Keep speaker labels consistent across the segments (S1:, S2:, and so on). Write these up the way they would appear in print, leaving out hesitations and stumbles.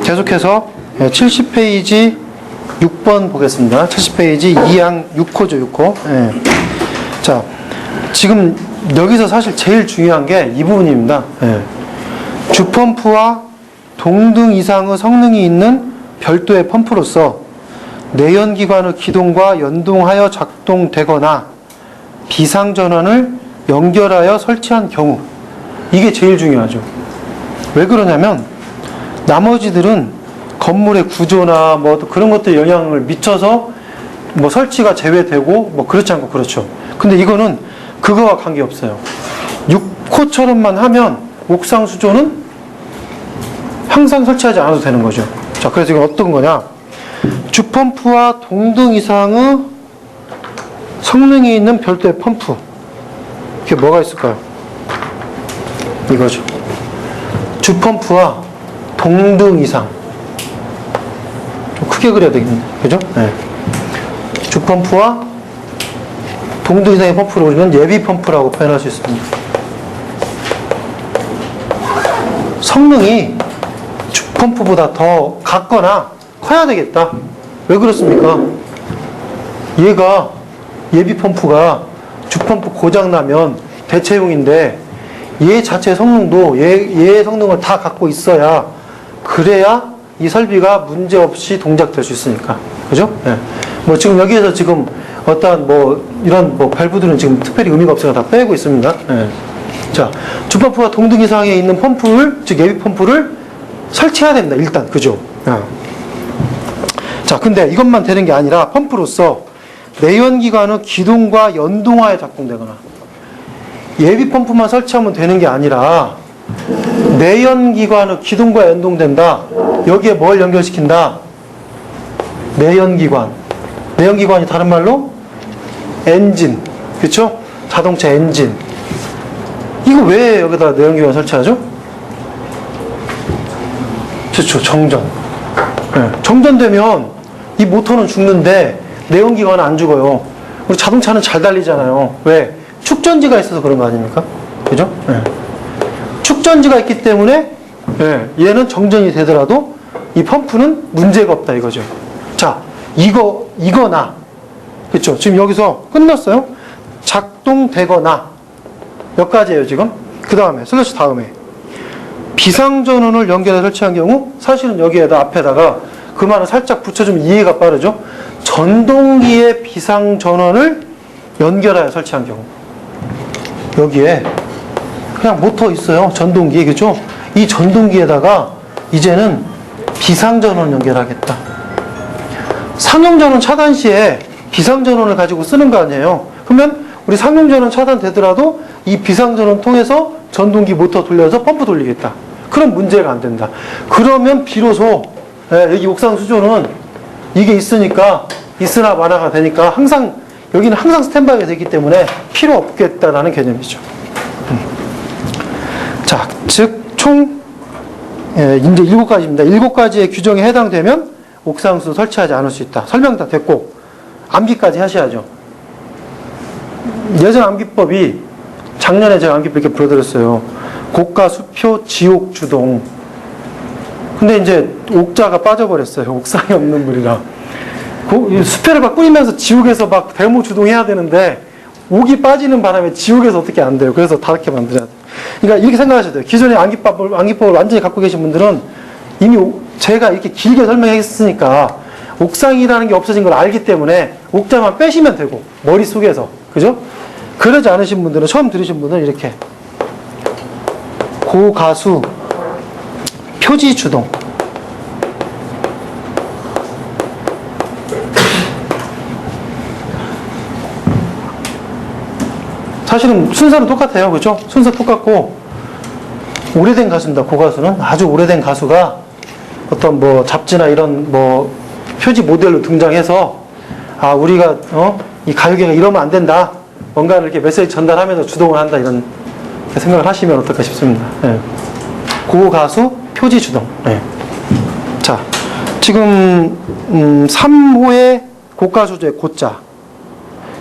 S1: 계속해서 70페이지 6번 보겠습니다. 70페이지 2항 6호죠, 6호. 예. 자, 지금 여기서 사실 제일 중요한 게 이 부분입니다. 예. 주펌프와 동등 이상의 성능이 있는 별도의 펌프로서 내연기관의 기동과 연동하여 작동되거나 비상전원을 연결하여 설치한 경우, 이게 제일 중요하죠. 왜 그러냐면 나머지들은 건물의 구조나 뭐 그런 것들 영향을 미쳐서 뭐 설치가 제외되고 뭐 그렇지 않고 그렇죠. 근데 이거는 그거와 관계없어요. 6호처럼만 하면 옥상 수조는 항상 설치하지 않아도 되는 거죠. 자, 그래서 이건 어떤 거냐? 주펌프와 동등 이상의 성능이 있는 별도의 펌프. 이게 뭐가 있을까요? 이거죠. 주펌프와 동등 이상. 좀 크게 그려야 되겠네. 그죠? 네. 주펌프와 동등 이상의 펌프를 우리는 예비 펌프라고 표현할 수 있습니다. 성능이 주펌프보다 더 같거나 커야 되겠다. 왜 그렇습니까? 얘가 예비 펌프가 주펌프 고장나면 대체용인데 얘 자체 성능도 얘의 성능을 다 갖고 있어야 그래야 이 설비가 문제없이 동작될 수 있으니까. 그죠? 네. 뭐 지금 여기에서 지금 어떠한 뭐 이런 뭐 밸브들은 지금 특별히 의미가 없으니까 다 빼고 있습니다. 네. 자, 주펌프와 동등 이상에 있는 펌프를, 즉 예비 펌프를 설치해야 됩니다. 일단. 그죠? 자, 근데 이것만 되는 게 아니라 펌프로서 내연기관의 기동과 연동하여 작동되거나 예비 펌프만 설치하면 되는 게 아니라 내연기관의 기동과 연동된다. 여기에 뭘 연결시킨다? 내연기관. 내연기관이 다른 말로 엔진. 그쵸? 자동차 엔진. 이거 왜 여기다 내연기관 설치하죠? 그렇죠. 정전. 네. 정전되면 이 모터는 죽는데 내연기관은 안 죽어요. 우리 자동차는 잘 달리잖아요. 왜? 축전지가 있어서 그런 거 아닙니까? 그죠? 네. 축전지가 있기 때문에 네, 얘는 정전이 되더라도 이 펌프는 문제가 없다 이거죠. 자, 이거나 그렇죠. 지금 여기서 끝났어요. 작동되거나 몇 가지예요 지금. 그 다음에 슬래시 다음에 비상전원을 연결해 설치한 경우, 사실은 여기에다 앞에다가 그 말을 살짝 붙여주면 이해가 빠르죠. 전동기의 비상전원을 연결하여 설치한 경우, 여기에 그냥 모터 있어요. 전동기. 그죠? 이 전동기에다가 이제는 비상전원 연결하겠다. 상용전원 차단 시에 비상전원을 가지고 쓰는 거 아니에요. 그러면 우리 상용전원 차단되더라도 이 비상전원 통해서 전동기 모터 돌려서 펌프 돌리겠다. 그럼 문제가 안 된다. 그러면 비로소 여기 옥상 수조는 이게 있으니까 있으나 마나가 되니까 항상 여기는 항상 스탠바이가 되기 때문에 필요 없겠다라는 개념이죠. 자, 즉 총 이제 7가지입니다. 7가지의 규정에 해당되면 옥상수 설치하지 않을 수 있다. 설명 다 됐고 암기까지 하셔야죠. 예전 암기법이 작년에 제가 암기법 이렇게 불러드렸어요. 고가 수표 지옥 주동. 근데 이제 옥자가 빠져버렸어요. 옥상이 없는 물이라. 수표를 막 꾸리면서 지옥에서 막 대모 주동해야 되는데 옥이 빠지는 바람에 지옥에서 어떻게 안 돼요. 그래서 다르게 만들어야 돼요. 그러니까 이렇게 생각하셔야 돼요. 기존의 암기법을 완전히 갖고 계신 분들은 이미 제가 이렇게 길게 설명했으니까 옥상이라는 게 없어진 걸 알기 때문에 옥자만 빼시면 되고, 머릿속에서. 그죠? 그러지 않으신 분들은, 처음 들으신 분들은 이렇게 고가수 표지 주동. 사실은 순서는 똑같아요. 그죠? 순서 똑같고, 오래된 가수입니다. 고가수는. 아주 오래된 가수가 어떤 뭐 잡지나 이런 뭐 표지 모델로 등장해서, 아, 우리가, 이 가요계가 이러면 안 된다. 뭔가를 이렇게 메시지 전달하면서 주동을 한다. 이런 생각을 하시면 어떨까 싶습니다. 네. 고가수 표지 주동. 네. 자, 지금, 3호의 고가수조의 고자.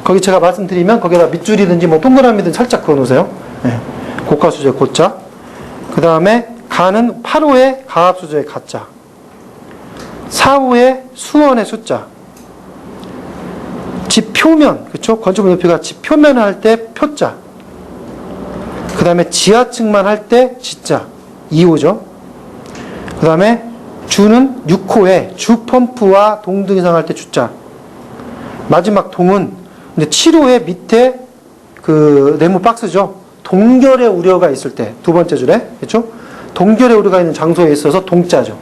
S1: 거기 제가 말씀드리면 거기다 밑줄이든지 뭐 동그라미든 살짝 그어 놓으세요. 네. 고가수조의 고자. 그 다음에 가는 8호의 가압수조의 가자, 4호의 수원의 숫자, 집 표면, 그쵸? 건축물 높이가 집 표면을 할 때 표자, 그 다음에 지하층만 할 때 지자, 2호죠. 그 다음에 주는 6호에 주펌프와 동등 이상 할 때 주자. 마지막 동은 이제 7호의 밑에 그 네모 박스죠. 동결의 우려가 있을 때, 두 번째 줄에, 그렇죠? 동결의 우려가 있는 장소에 있어서 동자죠.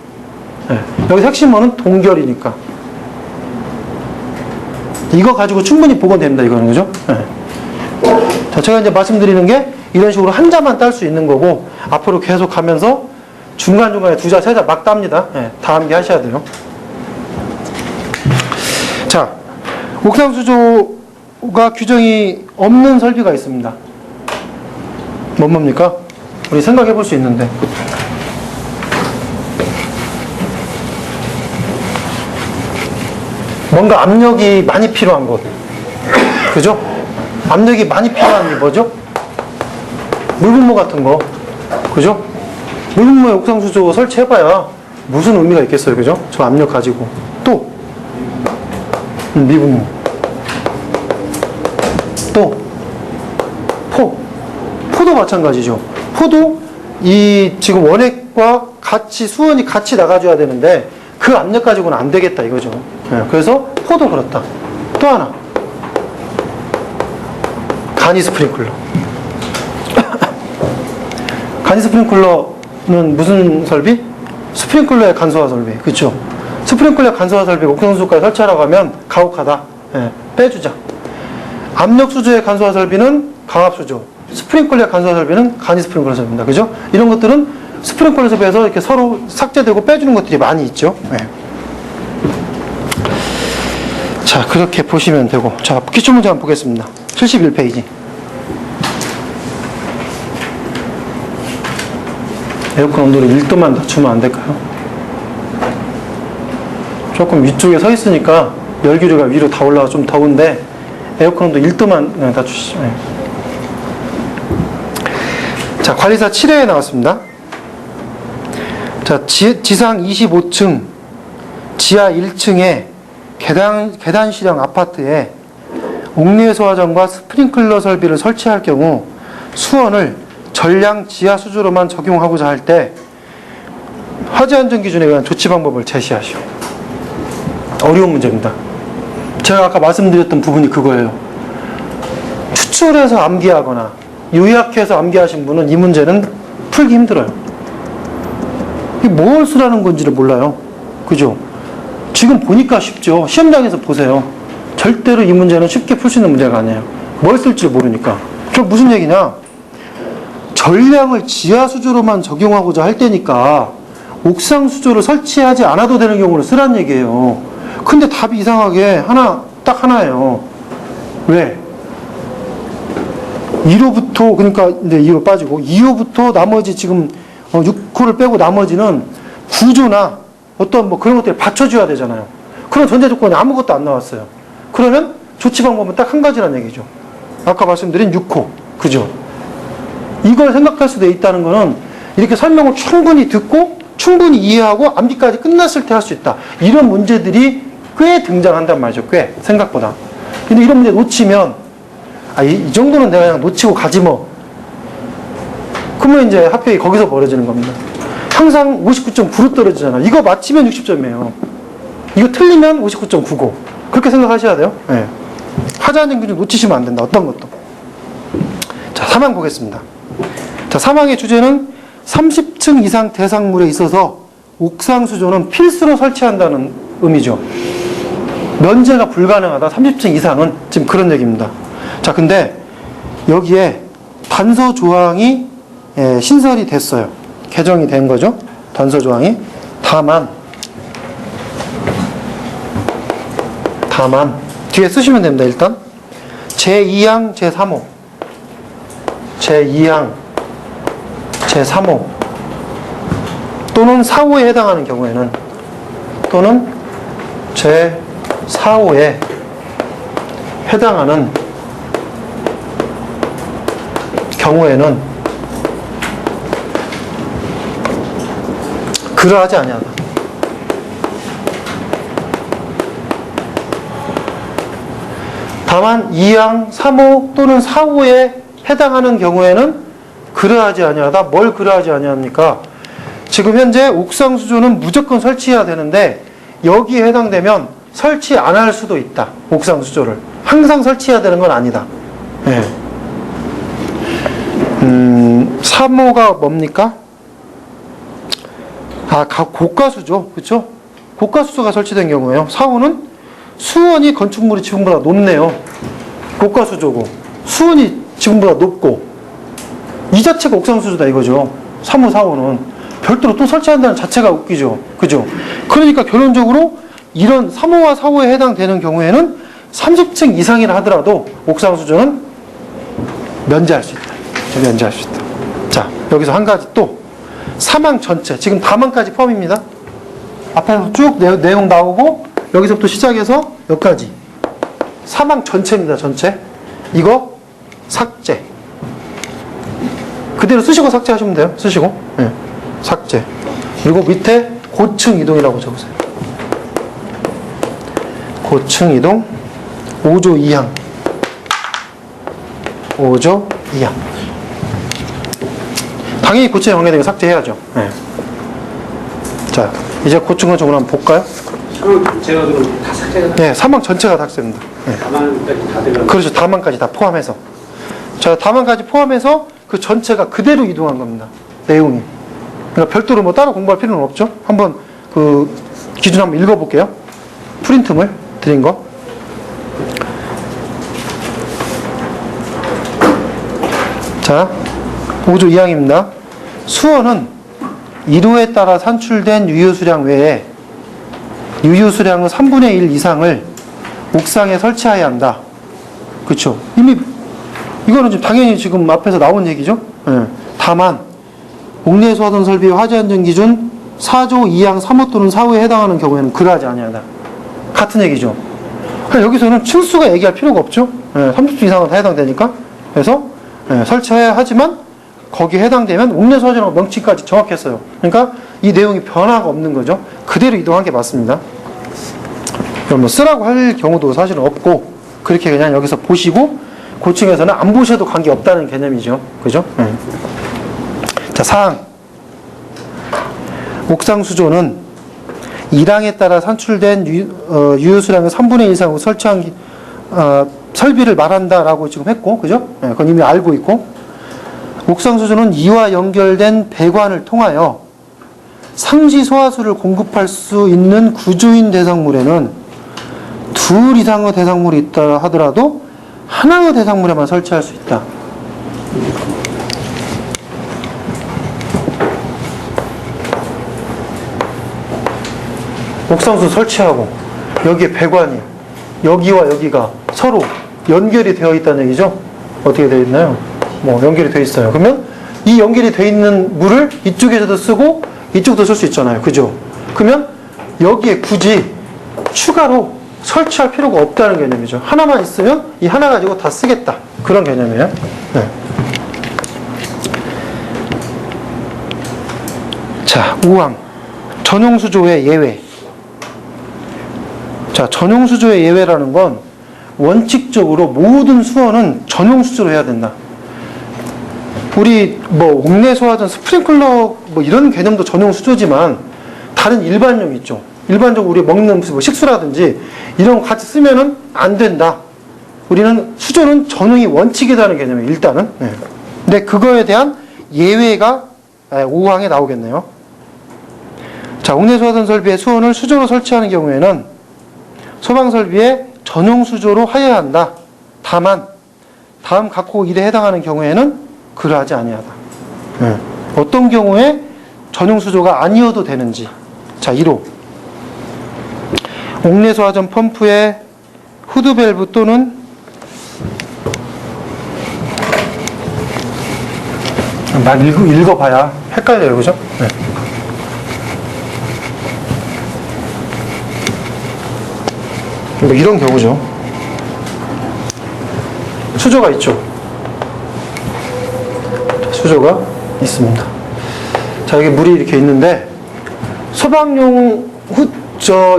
S1: 네. 여기 핵심어는 동결이니까. 이거 가지고 충분히 복원됩니다, 이거는, 그죠? 네. 자, 제가 이제 말씀드리는 게 이런 식으로 한 자만 딸 수 있는 거고, 앞으로 계속 가면서 중간중간에 두 자, 세 자 막 땁니다. 네. 다 암기하셔야 돼요. 자, 옥상수조가 규정이 없는 설비가 있습니다. 뭡니까? 우리 생각해 볼 수 있는데. 뭔가 압력이 많이 필요한 곳. 그죠? 압력이 많이 필요한 게 뭐죠? 물분모 같은 거. 그죠? 물분모에 옥상수조 설치해봐야 무슨 의미가 있겠어요. 그죠? 저 압력 가지고. 또, 미분모. 또, 포도 마찬가지죠. 포도, 이 지금 원액과 같이, 수원이 같이 나가줘야 되는데, 그 압력 가지고는 안 되겠다, 이거죠. 네, 그래서 포도 그렇다. 또 하나. 간이 스프링클러. 간이 스프링클러는 무슨 설비? 스프링클러의 간소화 설비. 그렇죠? 스프링클러의 간소화 설비 옥상수조까지 설치하라고 하면 가혹하다. 네, 빼주자. 압력수조의 간소화 설비는 강압수조. 스프링클러의 간소화 설비는 간이 스프링클러 설비입니다. 그죠? 이런 것들은 스프링클러 설비에서 이렇게 서로 삭제되고 빼주는 것들이 많이 있죠. 네. 자, 그렇게 보시면 되고. 자, 기출문제 한번 보겠습니다. 71페이지. 에어컨 온도를 1도만 낮추면 안 될까요? 조금 위쪽에 서 있으니까 열기류가 위로 다 올라가 좀 더운데 에어컨 온도 1도만 낮추시죠. 네. 자, 관리사 7회에 나왔습니다. 자, 지상 25층, 지하 1층에 계단실형 아파트에 옥내 소화전과 스프링클러 설비를 설치할 경우 수원을 전량 지하 수조로만 적용하고자 할 때 화재 안전 기준에 의한 조치 방법을 제시하시오. 어려운 문제입니다. 제가 아까 말씀드렸던 부분이 그거예요. 추출해서 암기하거나 요약해서 암기하신 분은 이 문제는 풀기 힘들어요. 이게 뭘 쓰라는 건지를 몰라요. 그죠? 지금 보니까 쉽죠. 시험장에서 보세요. 절대로 이 문제는 쉽게 풀 수 있는 문제가 아니에요. 뭘 쓸지 모르니까. 그럼 무슨 얘기냐? 전량을 지하 수조로만 적용하고자 할 때니까 옥상 수조를 설치하지 않아도 되는 경우를 쓰란 얘기예요. 근데 답이 이상하게 딱 하나예요. 왜? 1호부터, 그러니까 이제 2호 빠지고 2호부터 나머지 지금 6호를 빼고 나머지는 구조나 어떤 뭐 그런 것들을 받쳐줘야 되잖아요. 그런 전제 조건이 아무것도 안 나왔어요. 그러면 조치 방법은 딱 한 가지란 얘기죠. 아까 말씀드린 6호. 그죠? 이걸 생각할 수도 있다는 거는 이렇게 설명을 충분히 듣고 충분히 이해하고 암기까지 끝났을 때 할 수 있다. 이런 문제들이 꽤 등장한단 말이죠. 꽤 생각보다. 근데 이런 문제 놓치면 이 정도는 내가 그냥 놓치고 가지 뭐. 그러면 이제 합격이 거기서 벌어지는 겁니다. 항상 59.9로 떨어지잖아. 이거 맞히면 60점이에요. 이거 틀리면 59.99. 그렇게 생각하셔야 돼요. 네. 화재 안전 기준 놓치시면 안 된다. 어떤 것도. 자, 사망 보겠습니다. 자, 사망의 주제는 30층 이상 대상물에 있어서 옥상 수조는 필수로 설치한다는 의미죠. 면제가 불가능하다. 30층 이상은 지금 그런 얘기입니다. 자, 근데 여기에 단서 조항이 신설이 됐어요. 개정이 된 거죠. 단서 조항이. 다만 뒤에 쓰시면 됩니다. 일단 제2항 제3호 제2항 제3호 또는 4호에 해당하는 경우에는 또는 제4호에 해당하는 경우에는 그러하지 아니하다. 다만 2항, 3호 또는 4호에 해당하는 경우에는 그러하지 아니하다. 뭘 그러하지 아니합니까? 지금 현재 옥상 수조는 무조건 설치해야 되는데 여기에 해당되면 설치 안 할 수도 있다. 옥상 수조를 항상 설치해야 되는 건 아니다. 네. 3호가 뭡니까? 고가수조, 그렇죠? 고가수조가 설치된 경우에요. 4호는 수온이 건축물이 지붕보다 높네요. 고가수조고 수온이 지붕보다 높고 이 자체가 옥상수조다 이거죠. 3호, 4호는 별도로 또 설치한다는 자체가 웃기죠. 그죠? 그러니까 결론적으로 이런 3호와 4호에 해당되는 경우에는 30층 이상이라 하더라도 옥상수조는 면제할 수 있다. 면제할 수 있다. 자, 여기서 한 가지 또 사망 전체, 지금 다망까지 포함입니다. 앞에서 쭉 내용 나오고 여기서부터 시작해서 여기까지 사망 전체입니다. 전체. 이거 삭제. 그대로 쓰시고 삭제하시면 돼요. 쓰시고. 네. 삭제. 그리고 밑에 고층 이동이라고 적으세요. 고층 이동 5조 2항. 5조 2항. 당연히 고층에 관계되게 삭제해야죠. 네. 자, 이제 고층 건축을 한번 볼까요?
S2: 사망 전체가 그럼 다 삭제가?
S1: 네, 사망 전체가 삭제입니다. 네.
S2: 다만까지 다 들어가.
S1: 그렇죠. 다만까지 다 포함해서. 자, 다만까지 포함해서 그 전체가 그대로 이동한 겁니다. 내용이. 그러니까 별도로 뭐 따로 공부할 필요는 없죠. 한번 그 기준 한번 읽어볼게요. 프린트물 드린 거. 자, 5조 2항입니다. 수원은 1호에 따라 산출된 유효수량 외에 유효수량의 3분의 1 이상을 옥상에 설치해야 한다. 그렇죠. 이미 이거는 지금 당연히 지금 앞에서 나온 얘기죠. 네. 다만 옥내수하던 설비 화재안전 기준 4조 2항 3호 또는 4호에 해당하는 경우에는 그러하지 아니하다. 같은 얘기죠. 그러니까 여기서는 층수가 얘기할 필요가 없죠. 네. 30층 이상은 다 해당되니까. 그래서 네. 설치해야 하지만 거기에 해당되면 옥내수하전하고 명칭까지 정확했어요. 그러니까 이 내용이 변화가 없는 거죠. 그대로 이동한 게 맞습니다. 그럼 뭐 쓰라고 할 경우도 사실은 없고 그렇게 그냥 여기서 보시고 고층에서는 안 보셔도 관계없다는 개념이죠. 그죠? 자, 사항. 옥상수조는 1항에 따라 산출된 유효수량의 3분의 1 이상으로 설치한 설비를 말한다라고 지금 했고, 그죠? 그건 이미 알고 있고. 옥상수조는 이와 연결된 배관을 통하여 상시 소화수를 공급할 수 있는 구조인 대상물에는 둘 이상의 대상물이 있다 하더라도 하나의 대상물에만 설치할 수 있다. 옥상수 설치하고 여기에 배관이 여기와 여기가 서로 연결이 되어 있다는 얘기죠. 어떻게 되어 있나요? 뭐 연결이 되어 있어요. 그러면 이 연결이 되어 있는 물을 이쪽에서도 쓰고 이쪽도 쓸 수 있잖아요. 그죠? 그러면 여기에 굳이 추가로 설치할 필요가 없다는 개념이죠. 하나만 있으면 이 하나 가지고 다 쓰겠다. 그런 개념이에요. 네. 자, 5항. 전용수조의 예외. 자, 전용수조의 예외라는 건 원칙적으로 모든 수원은 전용수조로 해야 된다. 우리 뭐 옥내소화전 스프링클러 뭐 이런 개념도 전용수조지만 다른 일반용 있죠. 일반적으로 우리 먹는 뭐 식수라든지 이런 거 같이 쓰면은 안 된다. 우리는 수조는 전용이 원칙이라는 개념이에요. 일단은. 네. 근데 그거에 대한 예외가 5항에 나오겠네요. 자, 옥내소화전 설비의 수원을 수조로 설치하는 경우에는 소방설비의 전용수조로 하여야 한다. 다만 다음 각호 1에 해당하는 경우에는 그러하지 아니하다. 네. 어떤 경우에 전용수조가 아니어도 되는지. 자, 1호. 옥내소화전 펌프의 후드밸브 또는 막 읽어봐야 헷갈려요. 그죠? 네. 뭐 이런 경우죠. 수조가 있죠. 수조가 있습니다. 자, 여기 물이 이렇게 있는데 소방용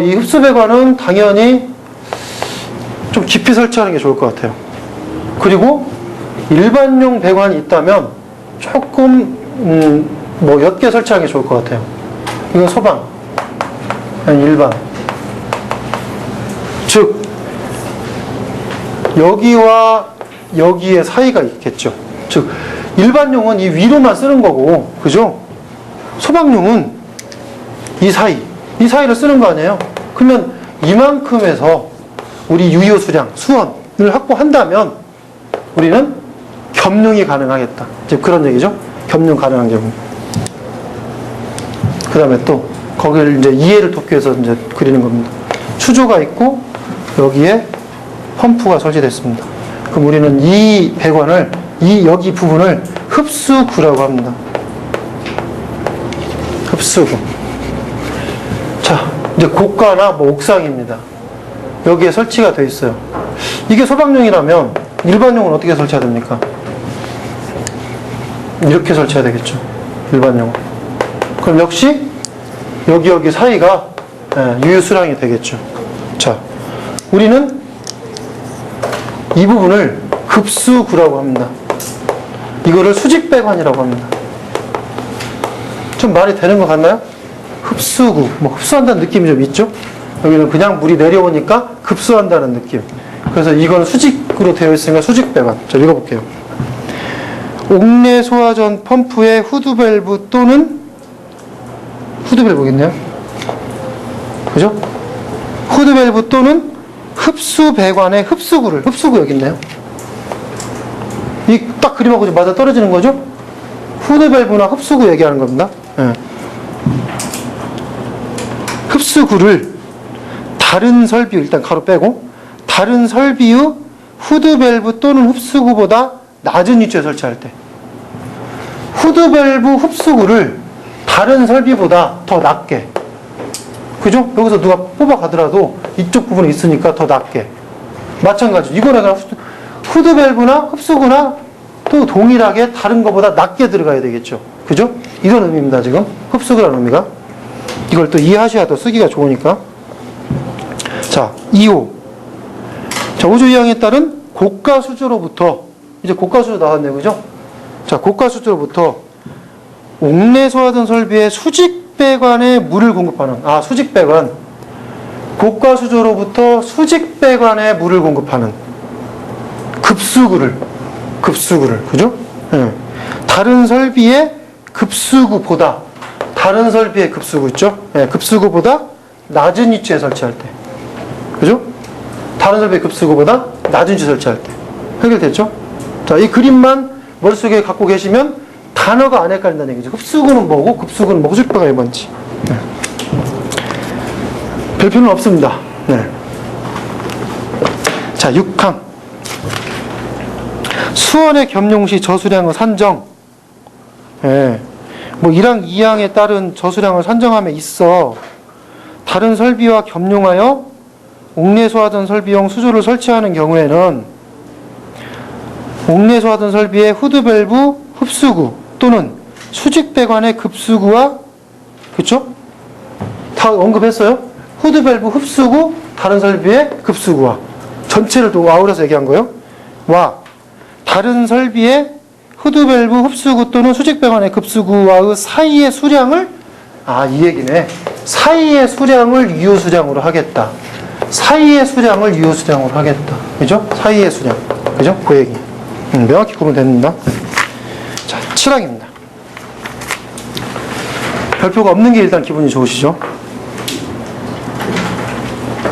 S1: 이 흡수배관은 당연히 좀 깊이 설치하는 게 좋을 것 같아요. 그리고 일반용 배관이 있다면 조금 뭐 옅게 설치하는 게 좋을 것 같아요. 이건 소방, 아니 일반. 즉 여기와 여기의 사이가 있겠죠. 즉 일반용은 이 위로만 쓰는 거고, 그죠? 소방용은 이 사이를 쓰는 거 아니에요? 그러면 이만큼에서 우리 유효 수량, 수원을 확보한다면 우리는 겸용이 가능하겠다. 이제 그런 얘기죠. 겸용 가능한 경우. 그 다음에 또 거기를 이제 이해를 돕기 위해서 이제 그리는 겁니다. 수조가 있고 여기에 펌프가 설치됐습니다. 그럼 우리는 이 배관을, 여기 부분을 흡수구라고 합니다. 흡수구. 자, 이제 고가나 뭐 옥상입니다. 여기에 설치가 되어 있어요. 이게 소방용이라면 일반용은 어떻게 설치해야 됩니까? 이렇게 설치해야 되겠죠. 일반용은. 그럼 역시 여기 사이가 유효수량이 되겠죠. 자, 우리는 이 부분을 급수구라고 합니다. 이거를 수직배관이라고 합니다. 좀 말이 되는 것 같나요? 흡수구, 뭐 흡수한다는 느낌이 좀 있죠? 여기는 그냥 물이 내려오니까 급수한다는 느낌. 그래서 이건 수직으로 되어 있으니까 수직배관. 자, 읽어볼게요. 옥내 소화전 펌프의 후드밸브 또는 후드밸브겠네요. 그죠? 후드밸브 또는 흡수배관의 흡수구 여기 있네요. 이 딱 그림하고 좀 맞아 떨어지는 거죠? 후드밸브나 흡수구 얘기하는 겁니다. 네. 흡수구를 다른 설비, 일단 가로 빼고, 다른 설비의 후드밸브 또는 흡수구보다 낮은 위치에 설치할 때, 후드밸브 흡수구를 다른 설비보다 더 낮게, 그죠? 여기서 누가 뽑아가더라도 이쪽 부분에 있으니까 더 낮게. 마찬가지. 이거 내가 후드밸브나 흡수구나 또 동일하게 다른 것보다 낮게 들어가야 되겠죠. 그죠? 이런 의미입니다, 지금. 흡수구라는 의미가. 이걸 또 이해하셔야 더 쓰기가 좋으니까. 자, 2호. 자, 5조 2항에 따른 고가 수조로부터, 이제 고가 수조 나왔네요, 그죠? 자, 고가 수조로부터 옥내 소화전 설비의 수직배관에 물을 공급하는, 수직배관. 고가 수조로부터 수직배관에 물을 공급하는 급수구를, 그죠? 예. 다른 설비의 급수구보다, 다른 설비의 급수구 있죠? 예, 급수구보다 낮은 위치에 설치할 때. 그죠? 다른 설비의 급수구보다 낮은 위치에 설치할 때. 해결됐죠? 자, 이 그림만 머릿속에 갖고 계시면 단어가 안 헷갈린다는 얘기죠. 흡수구는 뭐고, 급수구는 뭐고, 수직배관이 뭔지. 네. 별표는 없습니다. 네. 자, 6항. 수원의 겸용 시 저수량의 산정. 예. 뭐 1항, 2항에 따른 저수량을 산정함에 있어 다른 설비와 겸용하여 옥내 소화전 설비용 수조를 설치하는 경우에는 옥내 소화전 설비의 후드밸브 흡수구 또는 수직배관의 급수구와, 그쵸? 다 언급했어요? 후드밸브 흡수구, 다른 설비의 급수구와, 전체를 또 아우러서 얘기한 거예요. 와, 다른 설비의 후드밸브 흡수구 또는 수직배관의 급수구와의 사이의 수량을, 이 얘기네. 사이의 수량을 유효수량으로 하겠다. 사이의 수량을 유효수량으로 하겠다. 그죠? 사이의 수량. 그죠? 그 얘기. 명확히 구분됩니다. 자, 7항입니다. 별표가 없는 게 일단 기분이 좋으시죠?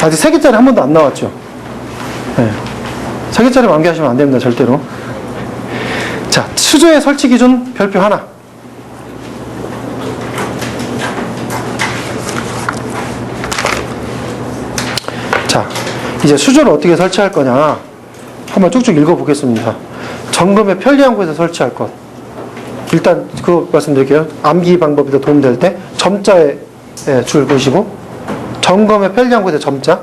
S1: 아직 3개짜리 한 번도 안 나왔죠? 네. 3개짜리 완기하시면 안 됩니다, 절대로. 자, 수조의 설치 기준 별표 하나. 자, 이제 수조를 어떻게 설치할 거냐. 한번 쭉쭉 읽어보겠습니다. 점검에 편리한 곳에 설치할 것. 일단 그거 말씀드릴게요. 암기 방법이 더 도움될 때 점자에 줄 보시고, 점검에 편리한 곳에 점자.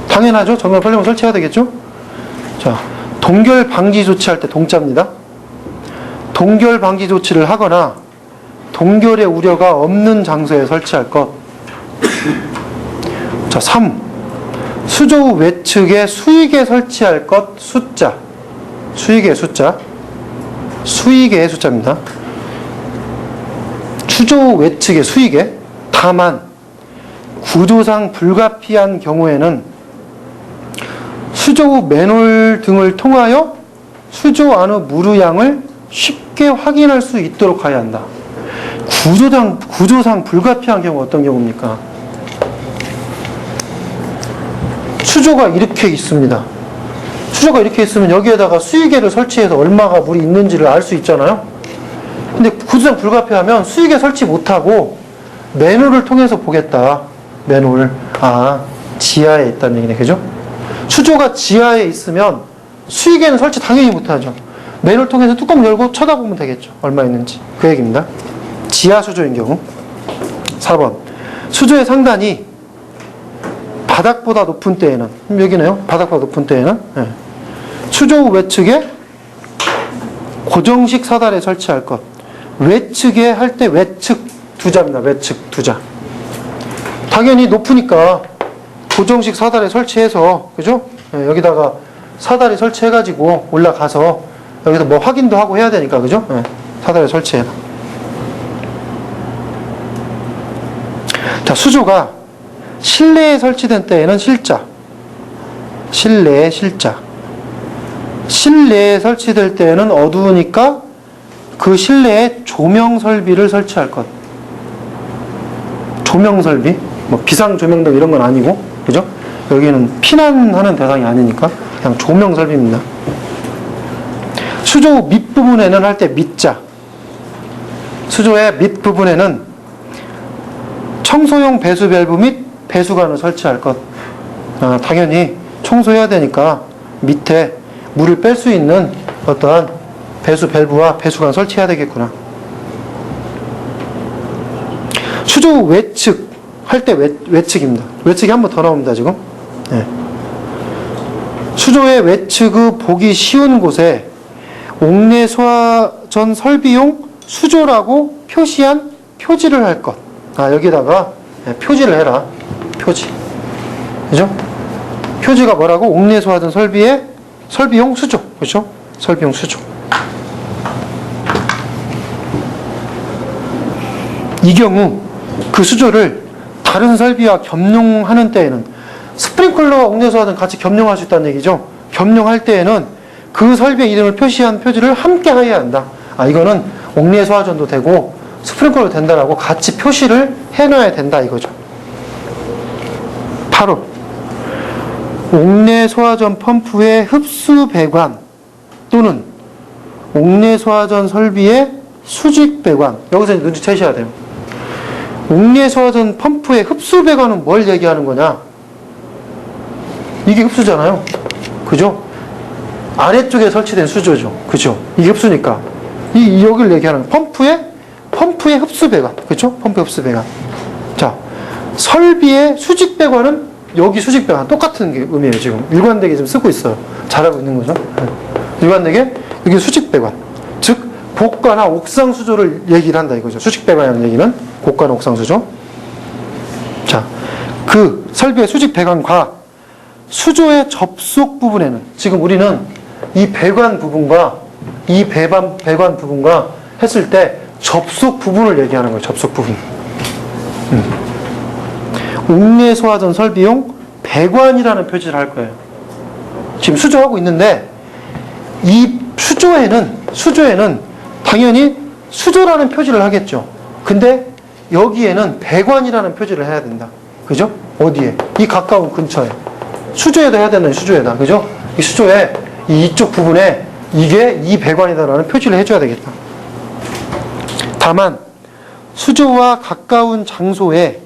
S1: 당연하죠. 점검에 편리한 곳 설치해야 되겠죠. 자, 동결 방지 조치할 때 동자입니다. 동결 방지 조치를 하거나 동결의 우려가 없는 장소에 설치할 것. 자, 3. 수조 외측에 수익에 설치할 것 숫자. 수익의 숫자. 수익의 숫자입니다. 수조 외측의 수익에. 다만 구조상 불가피한 경우에는 수조 맨홀 등을 통하여 수조 안의 무르양을 쉽게 확인할 수 있도록 하여야 한다. 구조상 불가피한 경우 어떤 경우입니까? 수조가 이렇게 있습니다. 수조가 이렇게 있으면 여기에다가 수위계를 설치해서 얼마가 물이 있는지를 알 수 있잖아요. 근데 구조상 불가피하면 수위계 설치 못하고 맨홀을 통해서 보겠다. 맨홀. 아, 지하에 있다는 얘기네. 그죠? 수조가 지하에 있으면 수위계는 설치 당연히 못하죠. 맨홀 통해서 뚜껑 열고 쳐다보면 되겠죠. 얼마 있는지. 그 얘기입니다. 지하 수조인 경우. 4번. 수조의 상단이 바닥보다 높은 때에는, 여기네요. 바닥보다 높은 때에는, 네. 수조 외측에 고정식 사다리에 설치할 것. 외측에 할 때 외측 두자입니다. 외측 두자. 당연히 높으니까 고정식 사다리 설치해서, 그죠? 네, 여기다가 사다리 설치해가지고 올라가서 여기서 뭐 확인도 하고 해야 되니까, 그죠? 네, 사다리 설치해라. 자, 수조가 실내에 설치된 때에는 실자. 실내에 실자. 실내에 설치될 때에는 어두우니까 그 실내에 조명 설비를 설치할 것. 조명 설비? 뭐 비상 조명등 이런 건 아니고, 그죠? 여기는 피난하는 대상이 아니니까 그냥 조명 설비입니다. 수조 밑부분에는 할 때 밑자. 수조의 밑부분에는 청소용 배수 밸브 및 배수관을 설치할 것. 당연히 청소해야 되니까 밑에 물을 뺄 수 있는 어떠한 배수 밸브와 배수관 설치해야 되겠구나. 수조 외측 할 때 외측입니다. 외측이 한 번 더 나옵니다, 지금. 네. 수조의 외측의 보기 쉬운 곳에 옥내 소화전 설비용 수조라고 표시한 표지를 할 것. 여기다가 표지를 해라. 표지. 그죠? 표지가 뭐라고? 옥내 소화전 설비용 수조. 그죠? 설비용 수조. 이 경우 그 수조를 다른 설비와 겸용하는 때에는 스프링클러와 옥내 소화전 같이 겸용할 수 있다는 얘기죠. 겸용할 때에는 그 설비의 이름을 표시한 표지를 함께 해야 한다. 이거는 옥내 소화전도 되고 스프링클러도 된다라고 같이 표시를 해놔야 된다 이거죠. 8호. 옥내 소화전 펌프의 흡수 배관 또는 옥내 소화전 설비의 수직 배관. 여기서 눈치채셔야 돼요. 옥내 소화전 펌프의 흡수 배관은 뭘 얘기하는 거냐? 이게 흡수잖아요. 그죠? 아래쪽에 설치된 수조죠. 그죠? 이게 흡수니까. 여기를 얘기하는 거예요. 펌프의 흡수 배관. 그죠? 펌프의 흡수 배관. 자, 설비의 수직 배관은 여기 수직 배관. 똑같은 게 의미예요, 지금. 일관되게 지금 쓰고 있어요. 잘하고 있는 거죠. 일관되게 여기 수직 배관. 즉, 고가나 옥상 수조를 얘기를 한다 이거죠. 수직 배관이라는 얘기는 고가나 옥상 수조. 자, 그 설비의 수직 배관과 수조의 접속 부분에는 지금 우리는 이 배관 부분과 이 배관 부분과 했을 때 접속 부분을 얘기하는 거예요. 접속 부분. 옥내 소화전 설비용 배관이라는 표시를 할 거예요. 지금 수조하고 있는데 이 수조에는 당연히 수조라는 표시를 하겠죠. 근데 여기에는 배관이라는 표시를 해야 된다. 그죠? 어디에? 이 가까운 근처에. 수조에도 해야 되는 수조에다. 그죠? 이 수조에 이쪽 부분에 이게 이 배관이다라는 표시를 해줘야 되겠다. 다만 수조와 가까운 장소에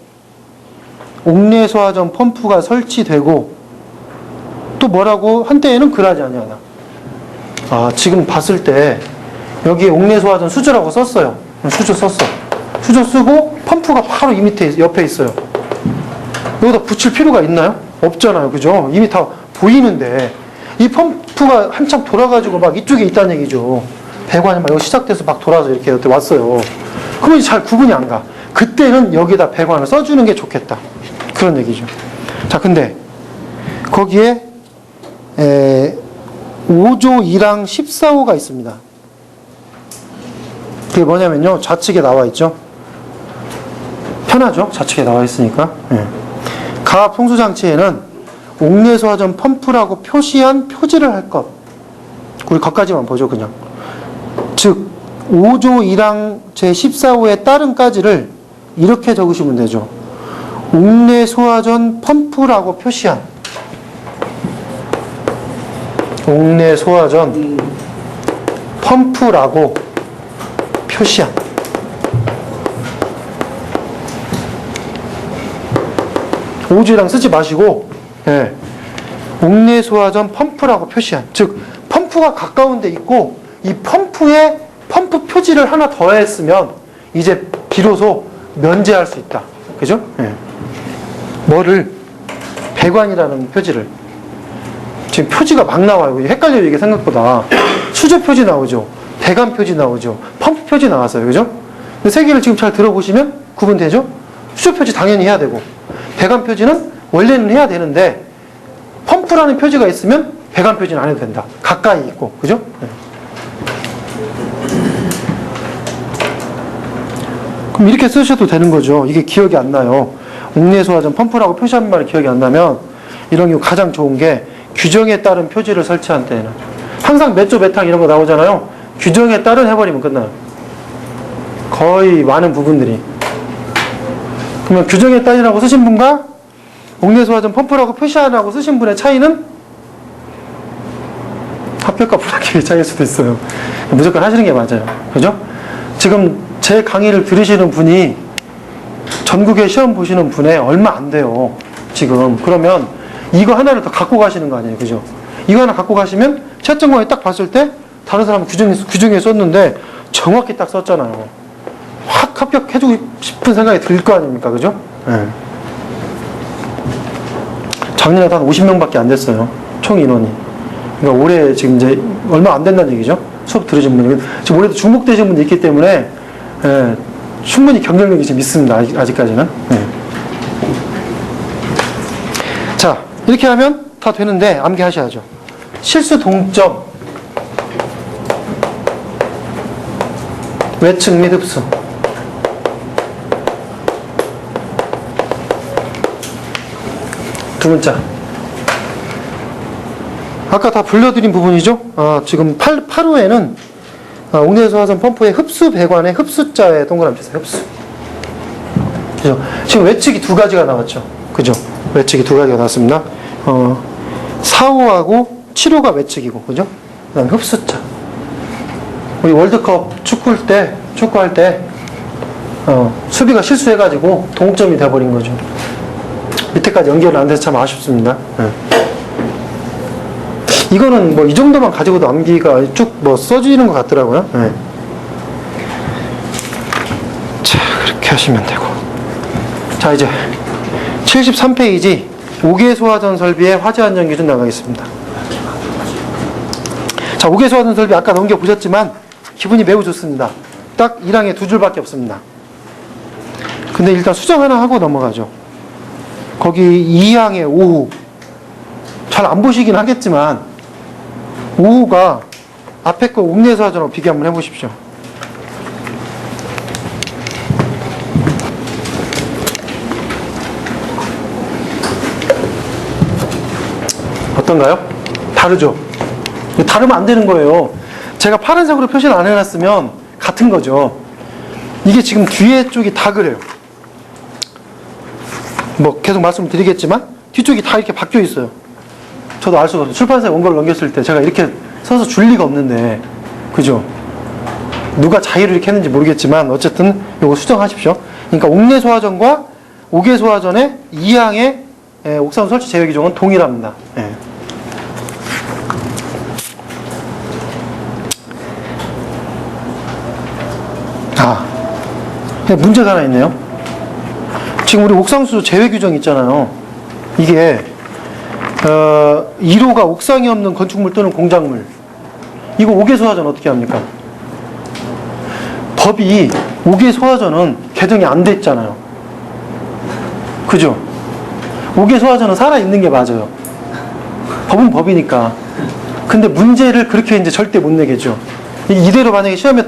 S1: 옥내 소화전 펌프가 설치되고 또 뭐라고 한때에는 그러지 아니하다. 지금 봤을 때 여기에 옥내 소화전 수조라고 썼어요. 수조 썼어. 수조 쓰고 펌프가 바로 이 밑에 옆에 있어요. 여기다 붙일 필요가 있나요? 없잖아요. 그죠? 이미 다 보이는데 이 펌프가 한참 돌아가지고 막 이쪽에 있다는 얘기죠. 배관이 막 여기 시작돼서 막 돌아서 이렇게 왔어요. 그러면 잘 구분이 안 가. 그때는 여기다 배관을 써주는 게 좋겠다. 그런 얘기죠. 자, 근데 거기에 5조 1항 14호가 있습니다. 그게 뭐냐면요. 좌측에 나와 있죠. 편하죠. 좌측에 나와 있으니까. 가압 송수장치에는 옥내소화전 펌프라고 표시한 표지를 할 것. 우리 거기까지만 보죠. 그냥. 즉 5조 1항 제14호의 따른까지를 이렇게 적으시면 되죠. 옥내소화전 펌프라고 표시한, 옥내소화전 펌프라고 표시한. 오주랑 쓰지 마시고, 옥내소화전 펌프라고 표시한. 즉 펌프가 가까운 데 있고 이 펌프에 펌프 표지를 하나 더했으면 이제 비로소 면제할 수 있다. 그죠? 뭐를? 배관이라는 표지를. 지금 표지가 막 나와요. 헷갈려요, 이게 생각보다. 수조 표지 나오죠. 배관 표지 나오죠. 펌프 표지 나왔어요. 그죠? 근데 세 개를 지금 잘 들어보시면 구분되죠? 수조 표지 당연히 해야 되고, 배관 표지는 원래는 해야 되는데, 펌프라는 표지가 있으면 배관 표지는 안 해도 된다. 가까이 있고. 그죠? 그럼 이렇게 쓰셔도 되는 거죠. 이게 기억이 안 나요. 옥내소화전 펌프라고 표시한 말이 기억이 안 나면 이런 경우 가장 좋은 게 규정에 따른 표지를 설치한 때에는 항상 몇 조 몇 항 이런 거 나오잖아요. 규정에 따른 해버리면 끝나요. 거의 많은 부분들이. 그러면 규정에 따르라고 쓰신 분과 옥내소화전 펌프라고 표시하라고 쓰신 분의 차이는 합격과 불합격의 차이일 수도 있어요. 무조건 하시는 게 맞아요. 그죠? 지금 제 강의를 들으시는 분이 전국에 시험 보시는 분에 얼마 안 돼요. 지금. 그러면 이거 하나를 더 갖고 가시는 거 아니에요. 그죠? 이거 하나 갖고 가시면 채점관이 딱 봤을 때 다른 사람은 규정에 썼는데 정확히 딱 썼잖아요. 확 합격해주고 싶은 생각이 들 거 아닙니까? 그죠? 네. 작년에 한 50명밖에 안 됐어요. 총 인원이. 그러니까 올해 지금 이제 얼마 안 된다는 얘기죠. 수업 들으신 분이. 지금 올해도 중복되신 분이 있기 때문에 충분히 경쟁력이 지금 있습니다. 아직까지는. 자, 이렇게 하면 다 되는데 암기하셔야죠. 실수 동점, 외측 및 흡수. 두 문자. 아까 다 불려드린 부분이죠. 지금 8호에는 옥내소화전 펌프의 흡수 배관의 흡수자에 동그라미 주세요. 흡수. 그죠? 지금 외측이 두 가지가 나왔죠. 그죠? 외측이 두 가지가 나왔습니다. 4호하고 7호가 외측이고, 그죠? 그 다음 흡수자. 우리 월드컵 축구할 때, 수비가 실수해가지고 동점이 돼버린 거죠. 밑에까지 연결이 안 돼서 참 아쉽습니다. 이거는 뭐 이 정도만 가지고도 암기가 쭉 뭐 써지는 것 같더라고요. 자, 그렇게 하시면 되고. 자, 이제 73페이지 5개 소화전 설비의 화재 안전 기준 나가겠습니다. 자, 5개 소화전 설비 아까 넘겨보셨지만 기분이 매우 좋습니다. 딱 1항에 2줄밖에 없습니다. 근데 일단 수정 하나 하고 넘어가죠. 거기 2항에 5호. 잘 안 보시긴 하겠지만 5호가 앞에 거 옥내소화전하고 비교 한번 해보십시오. 어떤가요? 다르죠? 다르면 안 되는 거예요. 제가 파란색으로 표시를 안 해놨으면 같은 거죠. 이게 지금 뒤에 쪽이 다 그래요. 뭐 계속 말씀드리겠지만 뒤쪽이 다 이렇게 바뀌어 있어요. 저도 알 수가 없어요. 출판사에 원고를 넘겼을 때 제가 이렇게 써서 줄 리가 없는데, 그죠? 누가 자의를 이렇게 했는지 모르겠지만 어쨌든 이거 수정하십시오. 그러니까 옥내소화전과 5개 소화전의 2항의 옥상 설치 제외 규정은 동일합니다. 문제가 하나 있네요. 지금 우리 옥상수 제외 규정 있잖아요. 이게 1호가 옥상이 없는 건축물 또는 공작물. 이거 5개 소화전 어떻게 합니까? 법이 5개 소화전은 개정이 안 됐잖아요. 그죠? 5개 소화전은 살아있는 게 맞아요. 법은 법이니까. 근데 문제를 그렇게 이제 절대 못 내겠죠. 이대로 만약에 시험에,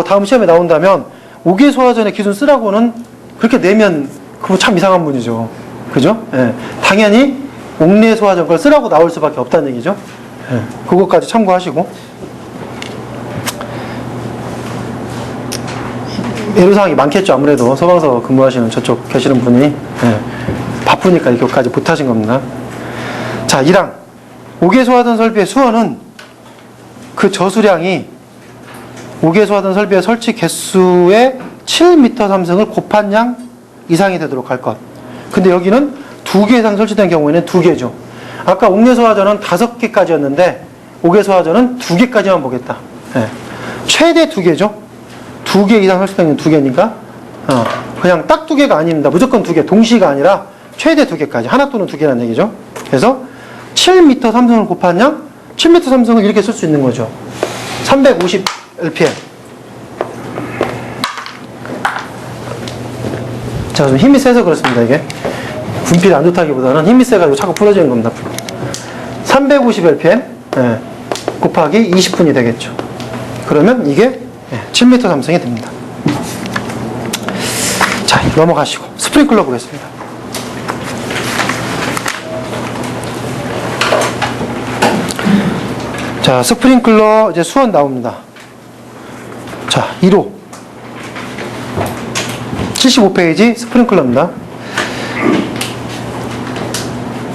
S1: 다음 시험에 나온다면 5개 소화전의 기준 쓰라고는 그렇게 내면 그거 참 이상한 분이죠. 그죠? 예. 당연히 옥내 소화전 걸 쓰라고 나올 수밖에 없다는 얘기죠. 예. 그것까지 참고하시고. 애로사항이 많겠죠. 아무래도 소방서 근무하시는 저쪽 계시는 분이. 예. 바쁘니까 이것까지 못하신 겁니다. 자, 1항. 5개 소화전 설비의 수원은 그 저수량이 5개 소화전 설비의 설치 개수의 7m 3승을 곱한 양 이상이 되도록 할 것. 근데 여기는 2개 이상 설치된 경우에는 2개죠. 아까 옥내 소화전은 5개까지였는데 5개 소화전은 2개까지만 보겠다. 예. 최대 2개죠. 2개 이상 설치된 건 2개니까 그냥 딱 2개가 아닙니다. 무조건 2개, 동시가 아니라 최대 2개까지. 하나 또는 2개라는 얘기죠. 그래서 7m 3승을 곱한 양, 7m 3승을 이렇게 쓸 수 있는 거죠. 350 LPM. 자, 좀 힘이 세서 그렇습니다, 이게. 분필이 안 좋다기보다는 힘이 세가지고 자꾸 풀어지는 겁니다. 350 LPM, 예, 곱하기 20분이 되겠죠. 그러면 이게 7m 3승이 됩니다. 자, 넘어가시고. 스프링클러 보겠습니다. 자, 스프링클러 이제 수원 나옵니다. 자, 1호. 75페이지 스프링클러입니다.